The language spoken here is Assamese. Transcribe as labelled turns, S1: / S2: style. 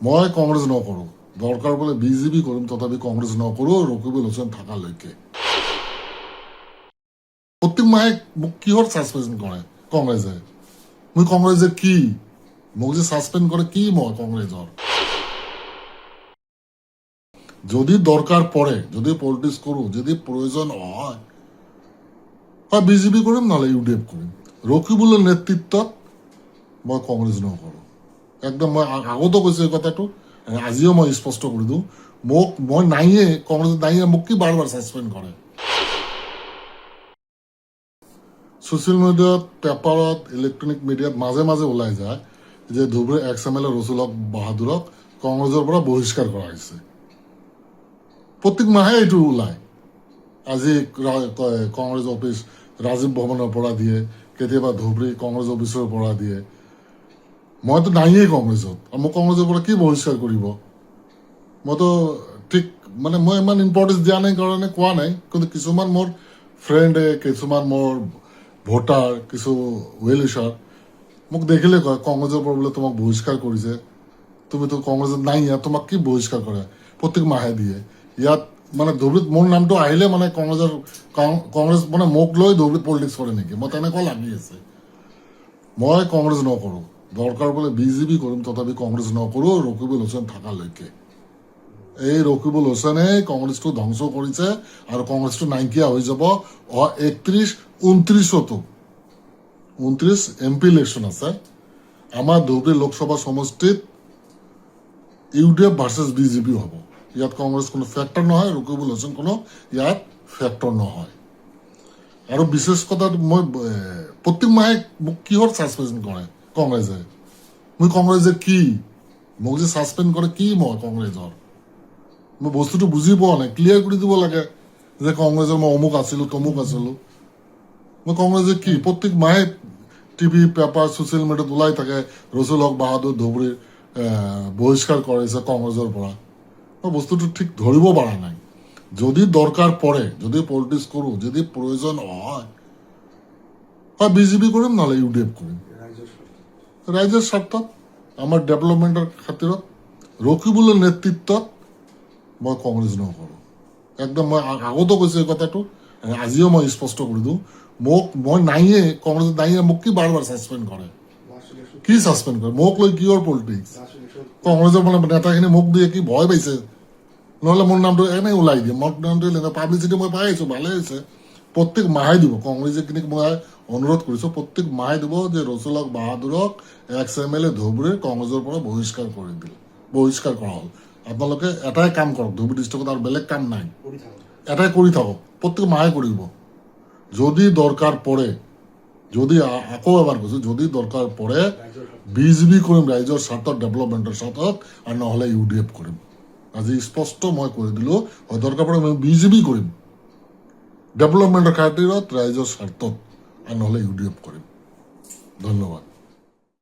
S1: মই কংগ্ৰেছ নকৰোঁ, দৰকাৰ বোলে বিজেপি কৰিম, তথাপি কংগ্ৰেছ নকৰোঁ ৰকিবুল হুছেইন থকালৈকে। প্ৰত্যেক মাহে মোক কিহৰ ছাছপেঞ্চন কৰে কংগ্ৰেছে? মই কংগ্ৰেছে কি মোক যে ছাছপেণ্ড কৰে কি মই কংগ্ৰেছৰ? যদি দৰকাৰ পৰে, যদি পলিটিক্স কৰোঁ, যদি প্ৰয়োজন হয় বিজেপি কৰিম, নহ'লে UDF কৰিম। ৰকিবুলৰ নেতৃত্বত মই কংগ্ৰেছ নকৰোঁ। একদম মই আগতো কৈছোঁ এই কথাটো, আজিও মই স্পষ্ট কৰি দিওঁ, মই নাইয়ে কংগ্ৰেছ নাইয়ে, মোক কি বাৰ বাৰ ছাছপেণ্ড কৰে? ছ'চিয়েল মিডিয়াত, পেপাৰত, ইলেক্ট্ৰনিক মিডিয়াত মাজে মাজে ওলাই যায় যে ধুবুৰী XMLA ৰছুল হক বাহাদুৰক কংগ্ৰেছৰ পৰা বহিষ্কাৰ কৰা হৈছে। প্ৰত্যেক মাহে এইটো ওলায়। আজি কংগ্ৰেছ অফিচ ৰাজীৱ ভৱনৰ পৰা দিয়ে, কেতিয়াবা ধুবুৰী কংগ্ৰেছ অফিচৰ পৰা দিয়ে। মইতো নাইয়েই কংগ্ৰেছত, মোক কংগ্ৰেছৰ পৰা কি বহিষ্কাৰ কৰিব? মইতো ঠিক মানে মই ইমান ইম্পৰ্টেঞ্চ দিয়া নাই কাৰণে কোৱা নাই, কিন্তু কিছুমান মোৰ ফ্ৰেণ্ডে, কিছুমান মোৰ ভোটাৰ, কিছু ৱেল উইচাৰ মোক দেখিলে কয় কংগ্ৰেছৰ পৰা বোলে তোমাক বহিষ্কাৰ কৰিছে, তুমিতো কংগ্ৰেছত নাই, ইয়াত তোমাক কি বহিষ্কাৰ কৰে? প্ৰত্যেক মাহে দিয়ে। ইয়াত মানে ধুবুৰীত মোৰ নামটো আহিলে মানে কংগ্ৰেছ মানে মোক লৈ ধুবুৰীত পলিটিক্স কৰে নেকি? মই তেনেকুৱা লাগি আছে। মই কংগ্ৰেছ নকৰোঁ, দৰকাৰ বোলে বিজেপি কৰিম, তথাপি কংগ্ৰেছ নকৰোঁ ৰকিবুল হুছেইন থকালৈকে। এই ৰকিবুল হুছেইনে কংগ্ৰেছটো ধ্বংস কৰিছে আৰু কংগ্ৰেছটো নাইকিয়া হৈ যাব। 29 MP ইলেকশ্যন আছে আমাৰ ধুবুৰী লোকসভা সমষ্টিত। UDF ভাৰ্চেছ বিজেপি হ'ব। ইয়াত কংগ্ৰেছ কোনো ফেক্টৰ নহয়, ৰকিবুল হুছেইন কোনো ইয়াত ফেক্টৰ নহয়। আৰু বিশেষ কথা, মই প্ৰত্যেক মাহে মোক কিহৰ ছাছপেঞ্চন কৰে কংগ্ৰেছে? মই কংগ্ৰেছে কি মোক যে ছাছপেণ্ড কৰে কি মই কংগ্ৰেছৰ? মই বস্তুটো বুজি পোৱা নাই, ক্লিয়াৰ কৰি দিব লাগে যে কংগ্ৰেছৰ মই অমুক আছিলোঁ, তমুক আছিলোঁ। মই কংগ্ৰেছে কি? প্ৰত্যেক মাহে টিভি, পেপাৰ, ছ'চিয়েল মিডিয়াত ওলাই থাকে ৰছুল হক বাহাদুৰ ধুবুৰীৰ বহিষ্কাৰ কৰিছে কংগ্ৰেছৰ পৰা। মই বস্তুটো ঠিক ধৰিব পৰা নাই। যদি দৰকাৰ পৰে, যদি পলিটিক্স কৰোঁ, যদি প্ৰয়োজন হয় বিজেপি কৰিম, নহ'লে UDF কৰিম। ৰাইজৰ স্বাৰ্থত, আমাৰ ডেভেলপমেণ্টৰ খাতিৰত, ৰকিবুলৰ নেতৃত্বত মই কংগ্ৰেছ নকৰোঁ। একদম মই আগতো কৈছোঁ এই কথাটো, আজিও মই স্পষ্ট কৰি দিওঁ, মই নাইয়ে কংগ্ৰেছত নাইয়ে, মোক কি বাৰ বাৰ ছাছপেণ্ড কৰে? কি ছাছপেণ্ড কৰে? মোক লৈ কিহৰ পলিটিক্স? কংগ্ৰেছৰ মানে নেতাখিনি মোক দিয়ে কি ভয় পাইছে? নহ'লে মোৰ নামটো এনেই ওলাই দিয়ে, মোৰ নামটো পাব্লিচিটি মই পাই আছোঁ, ভালে হৈছে। প্ৰত্যেক মাহে দিব, কংগ্ৰেছখিনিক মই অনুৰোধ কৰিছোঁ, প্ৰত্যেক মাহে দিব যে ৰছুল হক বাহাদুৰক XMLA ধুবুৰীৰ কংগ্ৰেছৰ পৰা বহিষ্কাৰ কৰা হ'ল। আপোনালোকে এটাই কাম কৰক, ধুবুৰী ডিষ্ট্ৰিক্টত আৰু বেলেগ কাম নাই, এটাই কৰি থাকক, প্ৰত্যেক মাহে কৰিব। যদি দৰকাৰ পৰে, যদি আকৌ এবাৰ কৈছোঁ, যদি দৰকাৰ পৰে বিজেপি কৰিম ৰাইজৰ স্বাৰ্থত, ডেভেলপমেণ্টৰ স্বাৰ্থত, আৰু নহ'লে UDF কৰিম। আজি স্পষ্ট মই কৰি দিলোঁ, হয় দৰকাৰ পৰে মই বিজেপি কৰিম ডেভেলপমেণ্টৰ খাতিৰত, ৰাইজৰ স্বাৰ্থত, আৰু নহ'লে UDF কৰিম। ধন্যবাদ।